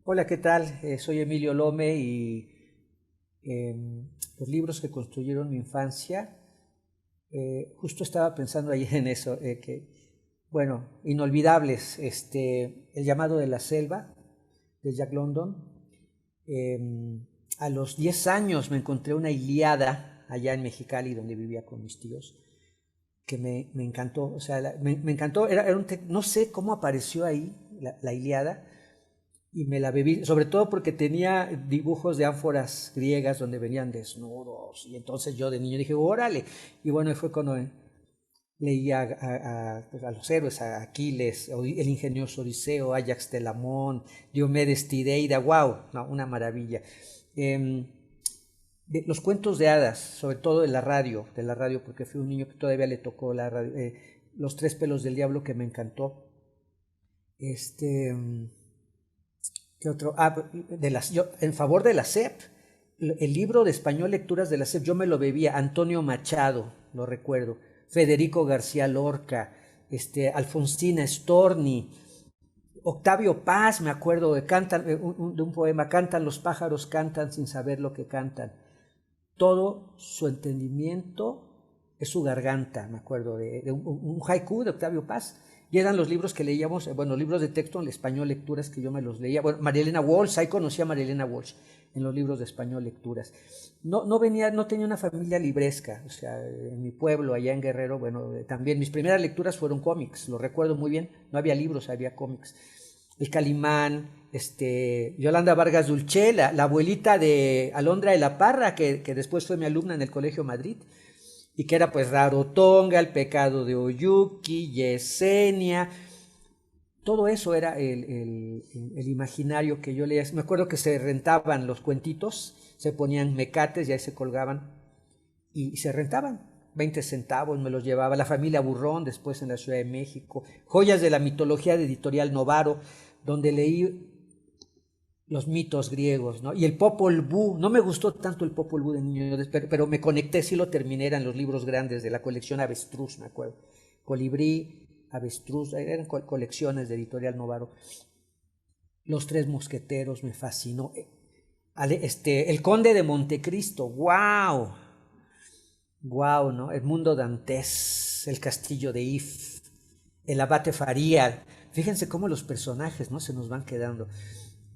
Hola, ¿qué tal? Soy Emilio Lome y los libros que construyeron mi infancia, justo estaba pensando ayer en eso, bueno, inolvidables, El llamado de la selva, de Jack London. A los 10 años me encontré una Ilíada allá en Mexicali, donde vivía con mis tíos, que me encantó, o sea, me encantó, no sé cómo apareció ahí la Ilíada, y me la bebí, sobre todo porque tenía dibujos de ánforas griegas donde venían desnudos, y entonces yo de niño dije, órale, y bueno, y fue cuando leía pues, a los héroes, a Aquiles, el ingenioso Odiseo, Ajax Telamón, Diomedes Tideida, wow, no, una maravilla. Eh, los cuentos de hadas, sobre todo de la radio, porque fui un niño que todavía le tocó la radio, Los tres pelos del diablo, que me encantó. Este, ¿Qué otro? Yo, en favor de la SEP, el libro de español Lecturas de la SEP, yo me lo bebía. Antonio Machado, lo recuerdo. Federico García Lorca, Alfonsina Storni, Octavio Paz, me acuerdo, de un poema, cantan los pájaros, cantan sin saber lo que cantan. Todo su entendimiento es su garganta, me acuerdo, de un haiku de Octavio Paz. Y eran los libros que leíamos, bueno, libros de texto en español, lecturas que yo me los leía. Bueno, Marielena Walsh, ahí conocí a Marielena Walsh en los libros de español, lecturas. No tenía una familia libresca, o sea, en mi pueblo, allá en Guerrero, bueno, también mis primeras lecturas fueron cómics, lo recuerdo muy bien, no había libros, había cómics. El Calimán, Yolanda Vargas Dulce, la abuelita de Alondra de la Parra, que después fue mi alumna en el Colegio Madrid, y que era pues Rarotonga, El pecado de Oyuki, Yesenia, todo eso era el imaginario que yo leía. Me acuerdo que se rentaban los cuentitos, se ponían mecates y ahí se colgaban y se rentaban. 20 centavos me los llevaba la familia Burrón después en la Ciudad de México. Joyas de la mitología de Editorial Novaro, donde leí los mitos griegos, ¿no? Y el Popol Vuh, no me gustó tanto el Popol Vuh de niño, pero me conecté, sí lo terminé, eran los libros grandes de la colección Avestruz, me acuerdo. Colibrí, Avestruz, eran colecciones de Editorial Novaro. Los Tres Mosqueteros me fascinó. El Conde de Montecristo, wow, wow, ¿no? El mundo dantés, el castillo de If, el abate Faría. Fíjense cómo los personajes, ¿no? Se nos van quedando.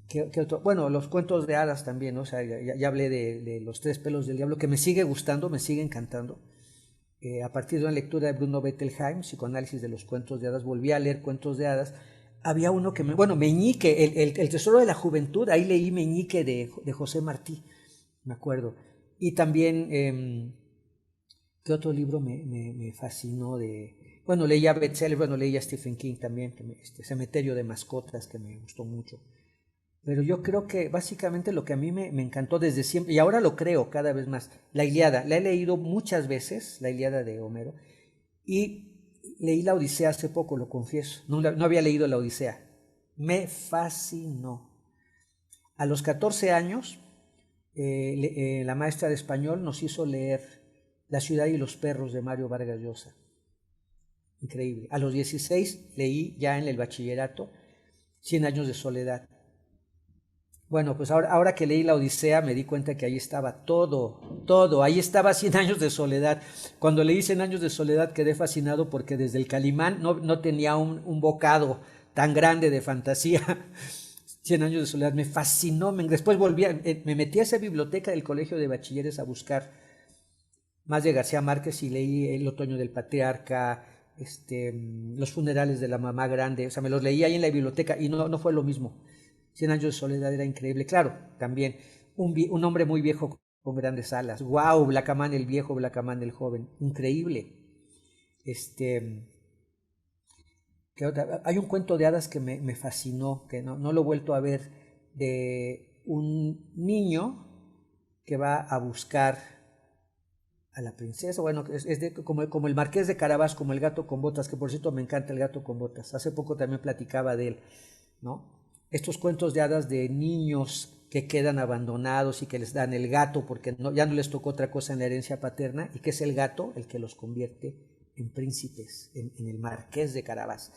¿Qué otro? Bueno, los cuentos de hadas también, ¿no? O sea, ya hablé de Los tres pelos del diablo, que me sigue gustando, me sigue encantando. A partir de una lectura de Bruno Bettelheim, Psicoanálisis de los cuentos de hadas, volví a leer cuentos de hadas. Había uno bueno, Meñique, el Tesoro de la Juventud, ahí leí Meñique de José Martí, me acuerdo. Y también, ¿qué otro libro me fascinó bueno, leía Bestseller, bueno, leía Stephen King también, Cementerio de Mascotas, que me gustó mucho. Pero yo creo que básicamente lo que a mí me encantó desde siempre, y ahora lo creo cada vez más, la Ilíada. La he leído muchas veces, la Ilíada de Homero, y leí la Odisea hace poco, lo confieso. No había leído la Odisea. Me fascinó. A los 14 años, la maestra de español nos hizo leer La ciudad y los perros de Mario Vargas Llosa. Increíble. A los 16 leí ya en el bachillerato Cien años de soledad. Bueno, pues ahora que leí la Odisea me di cuenta que ahí estaba todo, ahí estaba Cien años de soledad. Cuando leí Cien años de soledad quedé fascinado porque desde el Calimán no tenía un bocado tan grande de fantasía. Cien años de soledad me fascinó, después me metí a esa biblioteca del colegio de bachilleres a buscar más de García Márquez y leí El otoño del patriarca, los funerales de la mamá grande, o sea, me los leí ahí en la biblioteca y no fue lo mismo. Cien años de soledad era increíble, claro, también un hombre muy viejo con grandes alas, wow, Blacamán el viejo, Blacamán el joven, increíble. Este, Hay un cuento de hadas que me fascinó, que no lo he vuelto a ver, de un niño que va a buscar a la princesa, bueno, como el Marqués de Carabás, como el gato con botas, que por cierto me encanta el gato con botas. Hace poco también platicaba de él, ¿no? Estos cuentos de hadas de niños que quedan abandonados y que les dan el gato porque ya no les tocó otra cosa en la herencia paterna, y que es el gato el que los convierte en príncipes, en el Marqués de Carabás.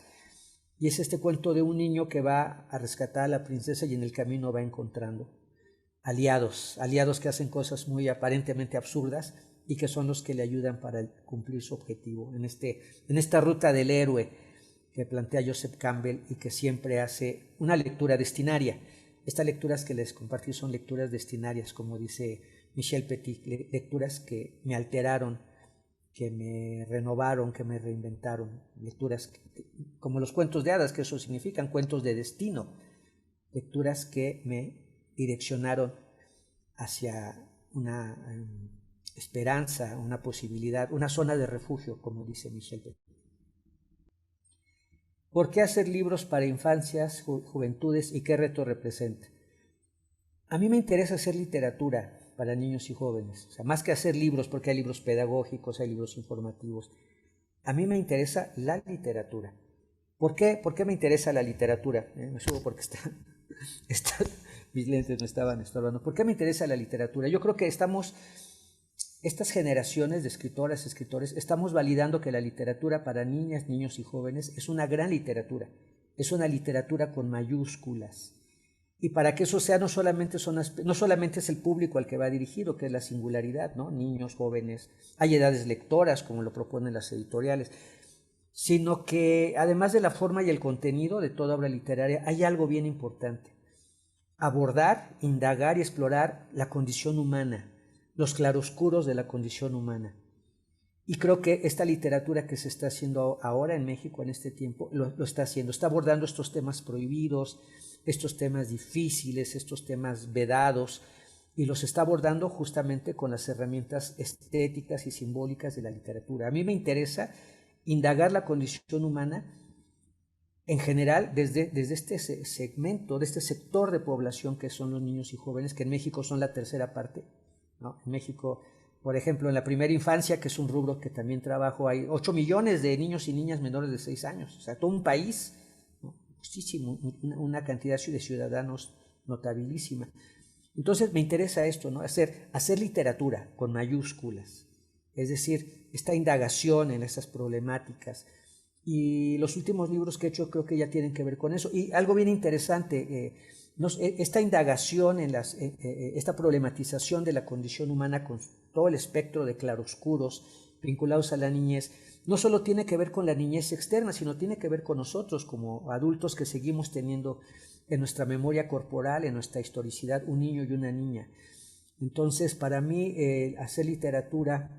Y es este cuento de un niño que va a rescatar a la princesa y en el camino va encontrando aliados que hacen cosas muy aparentemente absurdas y que son los que le ayudan para cumplir su objetivo en esta ruta del héroe que plantea Joseph Campbell y que siempre hace una lectura destinaria. Estas lecturas que les compartí son lecturas destinarias, como dice Michel Petit, lecturas que me alteraron, que me renovaron, que me reinventaron, lecturas como los cuentos de hadas, que eso significan cuentos de destino, lecturas que me direccionaron hacia una esperanza, una posibilidad, una zona de refugio, como dice Michel Petit. ¿Por qué hacer libros para infancias, juventudes y qué reto representa? A mí me interesa hacer literatura para niños y jóvenes, o sea, más que hacer libros, porque hay libros pedagógicos, hay libros informativos. A mí me interesa la literatura. ¿Por qué? ¿Por qué me interesa la literatura? Me subo porque mis lentes me estaban estorbando. ¿Por qué me interesa la literatura? Yo creo que estas generaciones de escritoras, escritores, estamos validando que la literatura para niñas, niños y jóvenes es una gran literatura. Es una literatura con mayúsculas. Y para que eso sea, no solamente es el público al que va dirigido, que es la singularidad, ¿no? Niños, jóvenes, hay edades lectoras, como lo proponen las editoriales, sino que además de la forma y el contenido de toda obra literaria, hay algo bien importante. Abordar, indagar y explorar la condición humana, los claroscuros de la condición humana. Y creo que esta literatura que se está haciendo ahora en México en este tiempo lo está haciendo, está abordando estos temas prohibidos, estos temas difíciles, estos temas vedados, y los está abordando justamente con las herramientas estéticas y simbólicas de la literatura. A mí me interesa indagar la condición humana en general desde este segmento, de este sector de población que son los niños y jóvenes, que en México son la tercera parte, ¿no? En México, por ejemplo, en la primera infancia, que es un rubro que también trabajo, hay 8 millones de niños y niñas menores de 6 años, o sea, todo un país, ¿no? Muchísimo, una cantidad de ciudadanos notabilísima. Entonces me interesa esto, ¿no? Hacer literatura con mayúsculas, es decir, esta indagación en esas problemáticas. Y los últimos libros que he hecho creo que ya tienen que ver con eso. Y algo bien interesante, esta indagación en esta problematización de la condición humana con todo el espectro de claroscuros vinculados a la niñez, no solo tiene que ver con la niñez externa, sino tiene que ver con nosotros como adultos que seguimos teniendo en nuestra memoria corporal, en nuestra historicidad, un niño y una niña. Entonces, para mí, hacer literatura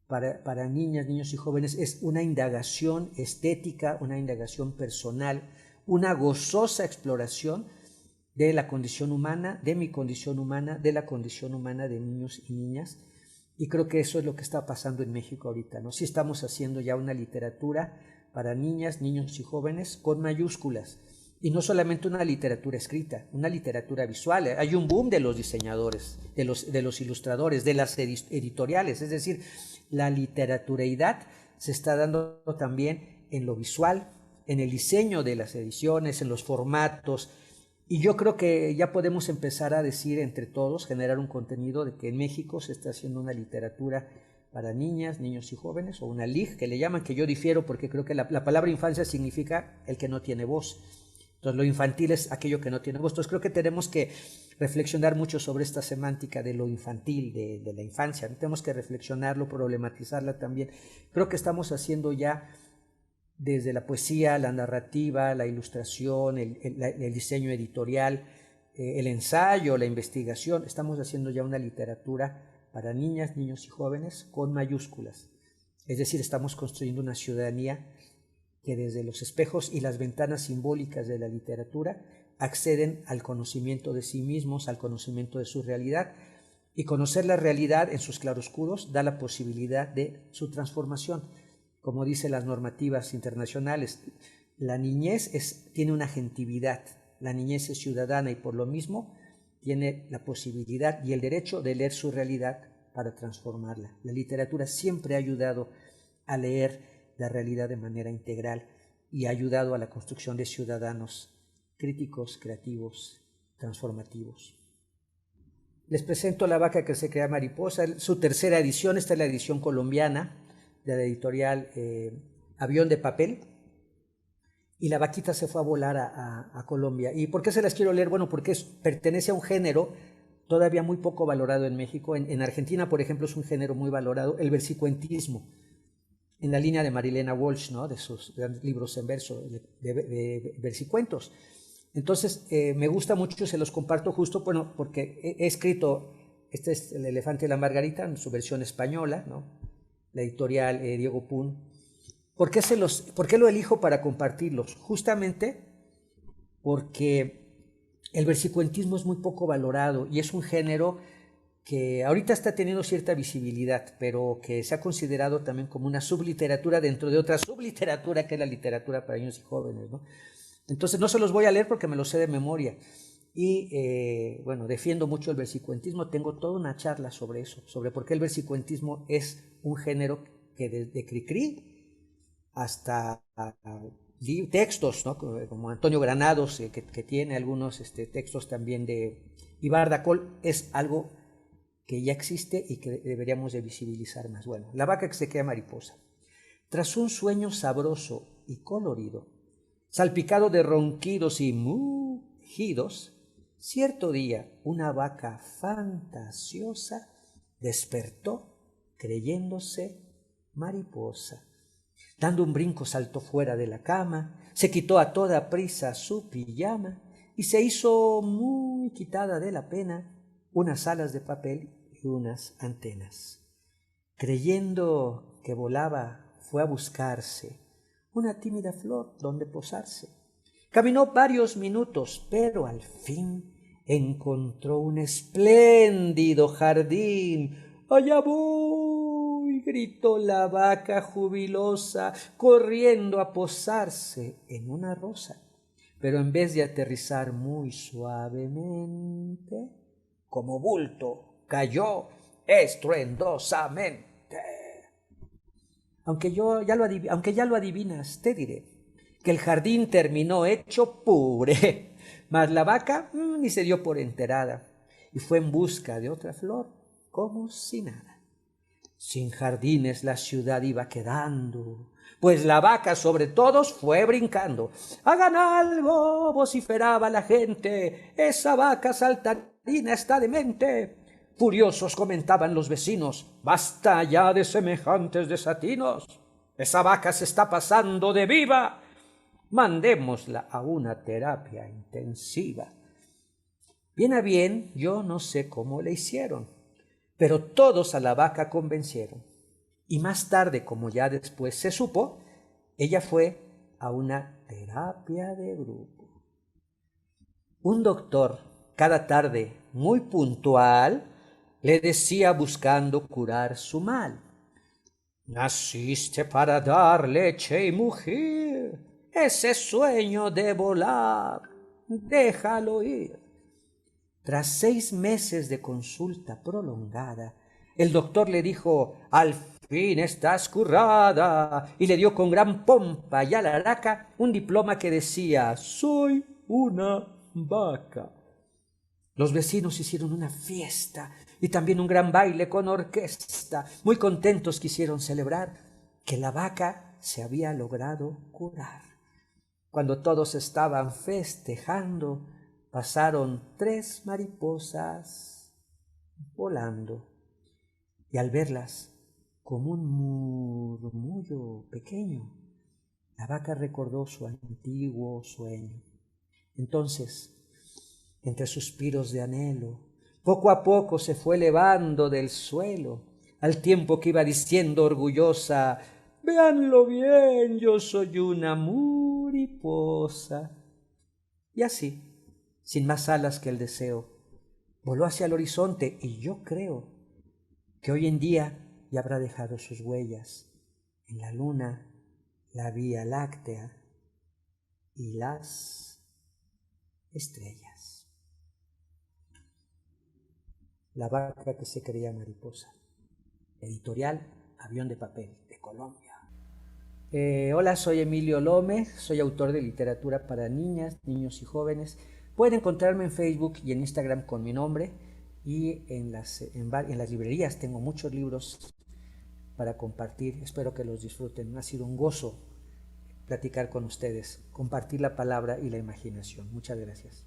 para niñas, niños y jóvenes es una indagación estética, una indagación personal, una gozosa exploración de la condición humana, de mi condición humana, de la condición humana de niños y niñas. Y creo que eso es lo que está pasando en México ahorita, ¿no? Sí estamos haciendo ya una literatura para niñas, niños y jóvenes con mayúsculas. Y no solamente una literatura escrita, una literatura visual. Hay un boom de los diseñadores, de los ilustradores, de las editoriales. Es decir, la literaturalidad se está dando también en lo visual, en el diseño de las ediciones, en los formatos. Y yo creo que ya podemos empezar a decir entre todos, generar un contenido de que en México se está haciendo una literatura para niñas, niños y jóvenes, o una LIG, que le llaman, que yo difiero porque creo que la palabra infancia significa el que no tiene voz. Entonces lo infantil es aquello que no tiene voz. Entonces creo que tenemos que reflexionar mucho sobre esta semántica de lo infantil, de la infancia. Tenemos que reflexionarlo, problematizarla también. Creo que estamos haciendo ya desde la poesía, la narrativa, la ilustración, el diseño editorial, el ensayo, la investigación. Estamos haciendo ya una literatura para niñas, niños y jóvenes con mayúsculas. Es decir, estamos construyendo una ciudadanía que desde los espejos y las ventanas simbólicas de la literatura acceden al conocimiento de sí mismos, al conocimiento de su realidad, y conocer la realidad en sus claroscuros da la posibilidad de su transformación. Como dicen las normativas internacionales, la niñez tiene una agentividad, la niñez es ciudadana y por lo mismo tiene la posibilidad y el derecho de leer su realidad para transformarla. La literatura siempre ha ayudado a leer la realidad de manera integral y ha ayudado a la construcción de ciudadanos críticos, creativos, transformativos. Les presento La vaca que se crea mariposa, su tercera edición. Esta es la edición colombiana de la editorial Avión de Papel. y la vaquita se fue a volar a Colombia. ¿Y por qué se las quiero leer? Bueno, porque pertenece a un género todavía muy poco valorado en México. En Argentina, por ejemplo, es un género muy valorado, el versicuentismo, en la línea de Marilena Walsh, ¿no? De sus grandes libros en verso, de versicuentos. Entonces, me gusta mucho, se los comparto justo, bueno, porque he escrito, este es El elefante y la margarita, en su versión española, ¿no? La editorial Diego Pun. ¿Por qué lo elijo para compartirlos? Justamente porque el versicuentismo es muy poco valorado y es un género que ahorita está teniendo cierta visibilidad, pero que se ha considerado también como una subliteratura dentro de otra subliteratura que es la literatura para niños y jóvenes, ¿no? Entonces no se los voy a leer porque me los sé de memoria. Y bueno, defiendo mucho el versicuentismo, tengo toda una charla sobre eso, sobre por qué el versicuentismo es un género que desde Cricri hasta textos, ¿no? Como Antonio Granados, que tiene algunos textos también de Ibar Dacol, es algo que ya existe y que deberíamos de visibilizar más. Bueno, la vaca que se queda mariposa. Tras un sueño sabroso y colorido, salpicado de ronquidos y mugidos, cierto día una vaca fantasiosa despertó creyéndose mariposa. Dando un brinco saltó fuera de la cama, se quitó a toda prisa su pijama y se hizo muy quitada de la pena unas alas de papel y unas antenas. Creyendo que volaba, fue a buscarse una tímida flor donde posarse. Caminó varios minutos, pero al fin encontró un espléndido jardín. ¡Allá voy! Gritó la vaca jubilosa, corriendo a posarse en una rosa. Pero en vez de aterrizar muy suavemente, como bulto, cayó estruendosamente. Aunque ya lo adivinas, te diré que el jardín terminó hecho puré, mas la vaca ni se dio por enterada y fue en busca de otra flor como si nada. Sin jardines la ciudad iba quedando, pues la vaca sobre todos fue brincando. ¡Hagan algo!, vociferaba la gente, esa vaca saltarina está demente. Furiosos comentaban los vecinos, basta ya de semejantes desatinos. Esa vaca se está pasando de viva, mandémosla a una terapia intensiva. Bien a bien, yo no sé cómo le hicieron, pero todos a la vaca convencieron. Y más tarde, como ya después se supo, ella fue a una terapia de grupo. Un doctor, cada tarde, muy puntual, le decía buscando curar su mal: naciste para dar leche y mugir, ese sueño de volar, déjalo ir. Tras 6 meses de consulta prolongada, el doctor le dijo: al fin estás curada, y le dio con gran pompa y alaraca un diploma que decía: soy una vaca. Los vecinos hicieron una fiesta y también un gran baile con orquesta. Muy contentos quisieron celebrar que la vaca se había logrado curar. Cuando todos estaban festejando, pasaron 3 mariposas volando, y al verlas como un murmullo pequeño, la vaca recordó su antiguo sueño. Entonces, entre suspiros de anhelo, poco a poco se fue elevando del suelo, al tiempo que iba diciendo orgullosa: véanlo bien, yo soy una mariposa. Y así, sin más alas que el deseo, voló hacia el horizonte, y yo creo que hoy en día ya habrá dejado sus huellas en la luna, la Vía Láctea y las estrellas. La vaca que se creía mariposa. Editorial Avión de Papel, de Colombia. Hola, soy Emilio Lome, soy autor de literatura para niñas, niños y jóvenes. Pueden encontrarme en Facebook y en Instagram con mi nombre, y en las librerías tengo muchos libros para compartir. Espero que los disfruten. Ha sido un gozo platicar con ustedes, compartir la palabra y la imaginación. Muchas gracias.